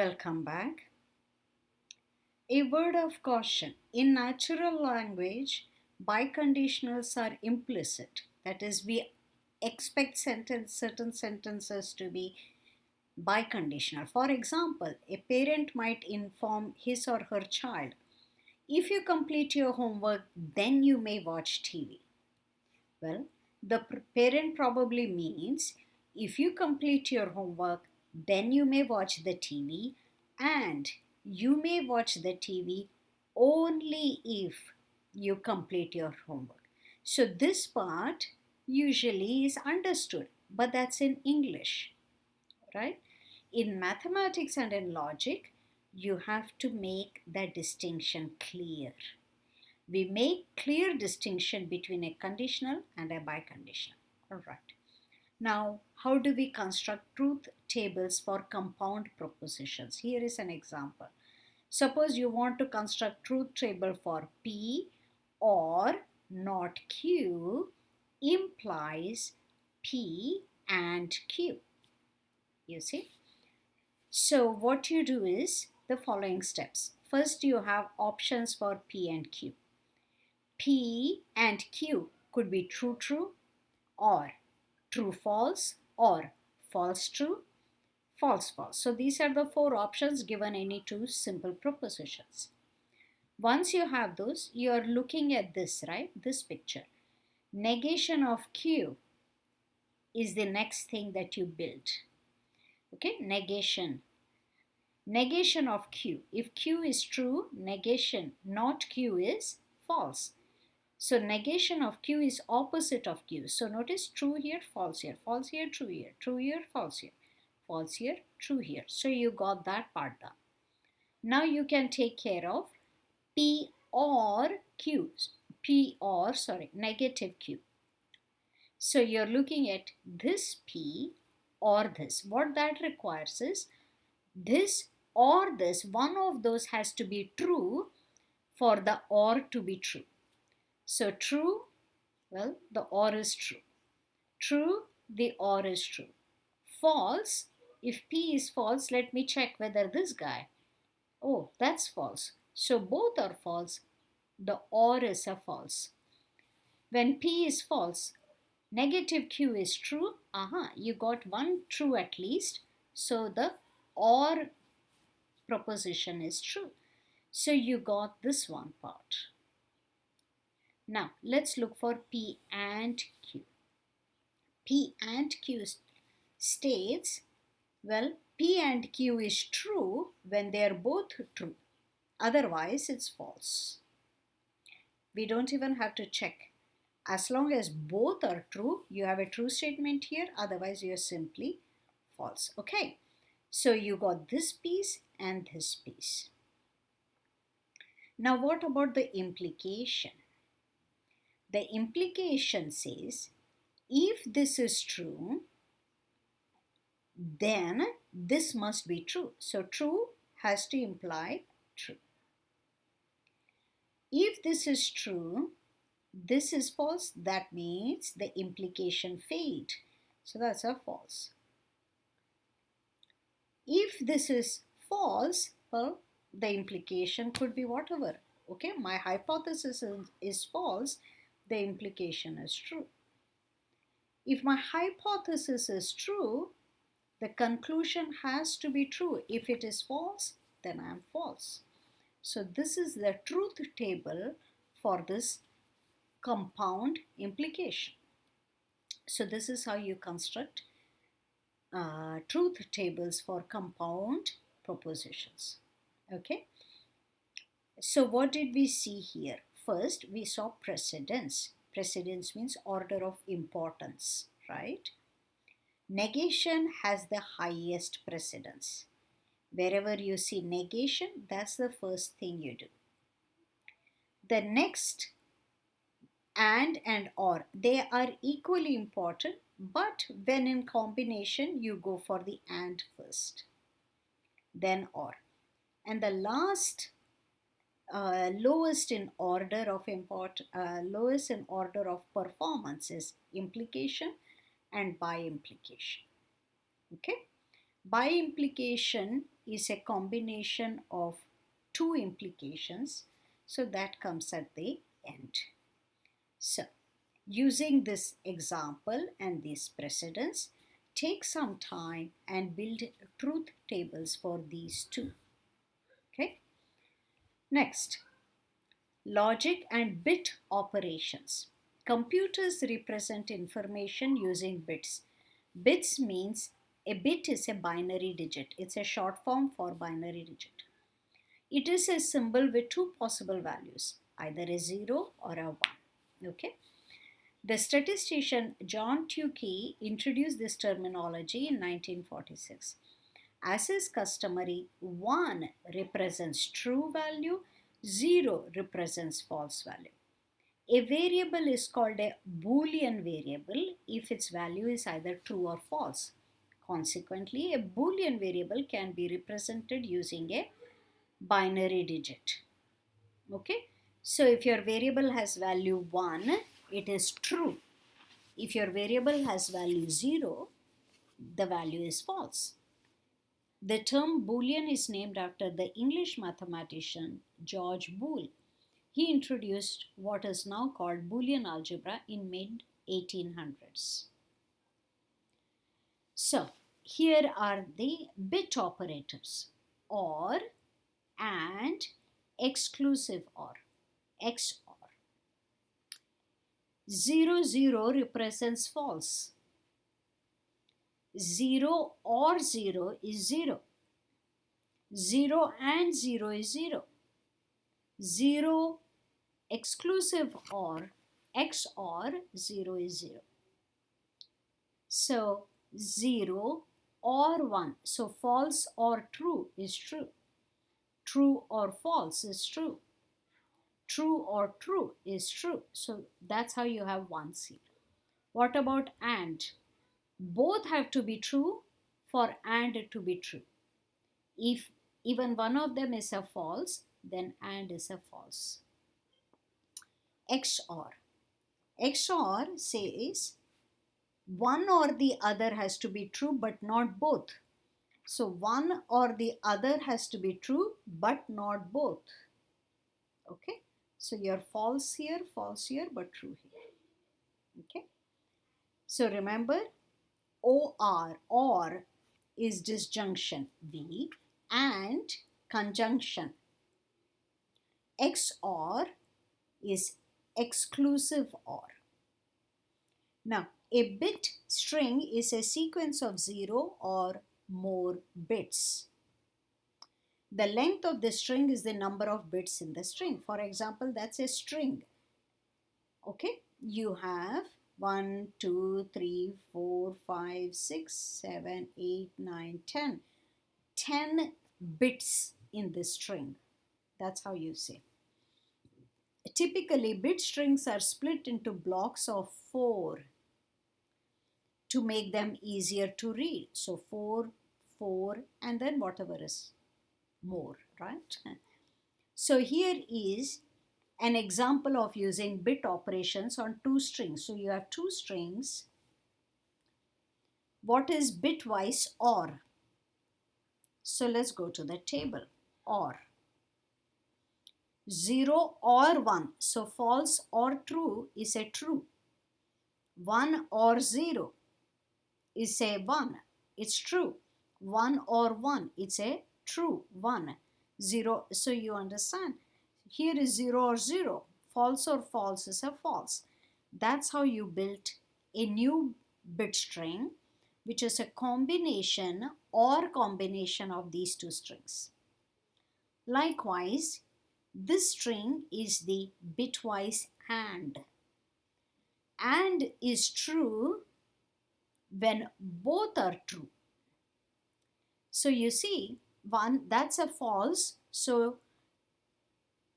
Welcome back. A word of caution. In natural language, biconditionals are implicit. That is, we expect certain sentences to be biconditional. For example, a parent might inform his or her child, if you complete your homework, then you may watch TV. Well, the parent probably means if you complete your homework, then you may watch the TV, and you may watch the TV only if you complete your homework. So, this part usually is understood, but that's in English, right? In mathematics and in logic, you have to make the distinction clear. We make clear distinction between a conditional and a biconditional. All right. Now, how do we construct truth tables for compound propositions? Here is an example. Suppose you want to construct truth table for P or not Q implies P and Q. You see? So what you do is the following steps. First, you have options for P and Q. P and Q could be true true or true false or false true, false false. So these are the four options given any two simple propositions. Once you have those, you are looking at this, right? This picture. Negation of Q is the next thing that you build. Okay, negation. Negation of Q. If Q is true, negation not Q is false. So negation of Q is opposite of Q. So notice true here, false here, false here, true here, true here, false here, false here, true here. So you got that part done. Now you can take care of P or Q. Negative Q. So you're looking at this P or this. What that requires is this or this, one of those has to be true for the or to be true. So true, well, the or is true. True, the or is true. False, if P is false, let me check whether this guy, oh, that's false. So both are false, the or is a false. When P is false, negative Q is true. You got one true at least. So the or proposition is true. So you got this one part. Now, let's look for P and Q. P and Q states, well, P and Q is true when they are both true. Otherwise, it's false. We don't even have to check. As long as both are true, you have a true statement here. Otherwise, you're simply false. Okay. So you got this piece and this piece. Now, what about the implication? The implication says, if this is true, then this must be true. So true has to imply true. If this is true, this is false, that means the implication failed. So that's a false. If this is false, well, the implication could be whatever. Okay, my hypothesis is false, the implication is true. If my hypothesis is true, the conclusion has to be true. If it is false, then I am false. So this is the truth table for this compound implication. So this is how you construct truth tables for compound propositions. Okay. So what did we see here? First, we saw precedence. Precedence means order of importance, right? Negation has the highest precedence. Wherever you see negation, that's the first thing you do. The next and or, they are equally important, but when in combination, you go for the and first, then or. And the last lowest in order of performance is implication and by implication. Okay, by implication is a combination of two implications. So that comes at the end. So using this example and these precedents, take some time and build truth tables for these two. Okay. Next, logic and bit operations. Computers represent information using bits. Bits means a bit is a binary digit. It's a short form for binary digit. It is a symbol with two possible values, either a 0 or a 1. Okay. The statistician John Tukey introduced this terminology in 1946. As is customary, 1 represents true value, 0 represents false value. A variable is called a Boolean variable if its value is either true or false. Consequently, a Boolean variable can be represented using a binary digit. Okay? So if your variable has value 1, it is true. If your variable has value 0, the value is false. The term Boolean is named after the English mathematician George Boole. He introduced what is now called Boolean algebra in mid-1800s. So, here are the bit operators: OR, AND, exclusive OR, XOR. 0, 0 represents false. 0 or 0 is 0. 0 and 0 is 0. 0 exclusive OR, XOR, 0 is 0. So 0 or 1. So false or true is true. True or false is true. True or true is true. So that's how you have 1 here. What about AND? Both have to be true for AND to be true. If even one of them is a false, then AND is a false. XOR. XOR says one or the other has to be true but not both. So one or the other has to be true but not both. Okay. So you're false here, but true here. Okay. So remember, or is disjunction V, and conjunction. XOR is exclusive OR. Now, a bit string is a sequence of 0 or more bits. The length of the string is the number of bits in the string. For example, that's a string. Okay, you have 1, 2, 3, 4, 5, 6, 7, 8, 9, 10. 10 bits in the string. That's how you say. Typically, bit strings are split into blocks of 4 to make them easier to read. So 4, 4, and then whatever is more, right? So here is an example of using bit operations on two strings. So you have two strings. What is bitwise OR? So let's go to the table. OR. 0 or 1. So false or true is a true. 1 or 0 is a 1. It's true. 1 or 1. It's a true 1. 0. So you understand. Here is 0 or 0. False or false is a false. That's how you built a new bit string, which is a combination or combination of these two strings. Likewise, this string is the bitwise AND. AND is true when both are true. So you see, one that's a false, so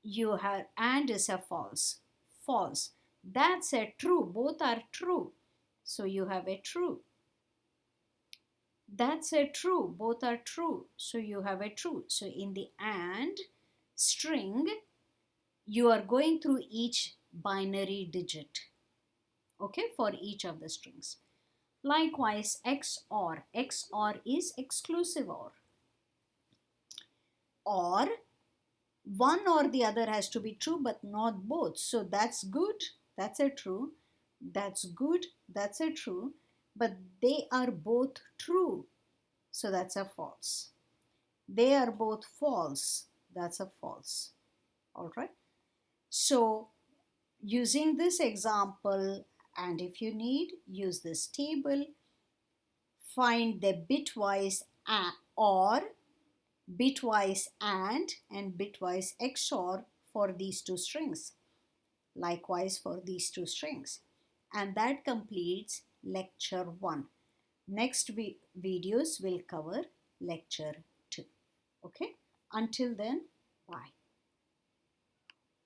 you have AND is a false. False. That's a true, both are true. So you have a true. That's a true, both are true. So you have a true. So in the AND string, you are going through each binary digit, okay, for each of the strings. Likewise, XOR. XOR is exclusive OR. or one or the other has to be true but not both. So that's good, that's a true, that's good, that's a true, but they are both true, so that's a false. They are both false, that's a false. All right. So using this example, and if you need, use this table, find the bitwise or bitwise and bitwise XOR for these two strings. Likewise for these two strings. And that completes lecture 1. Next videos will cover lecture 2. Okay? Until then, bye.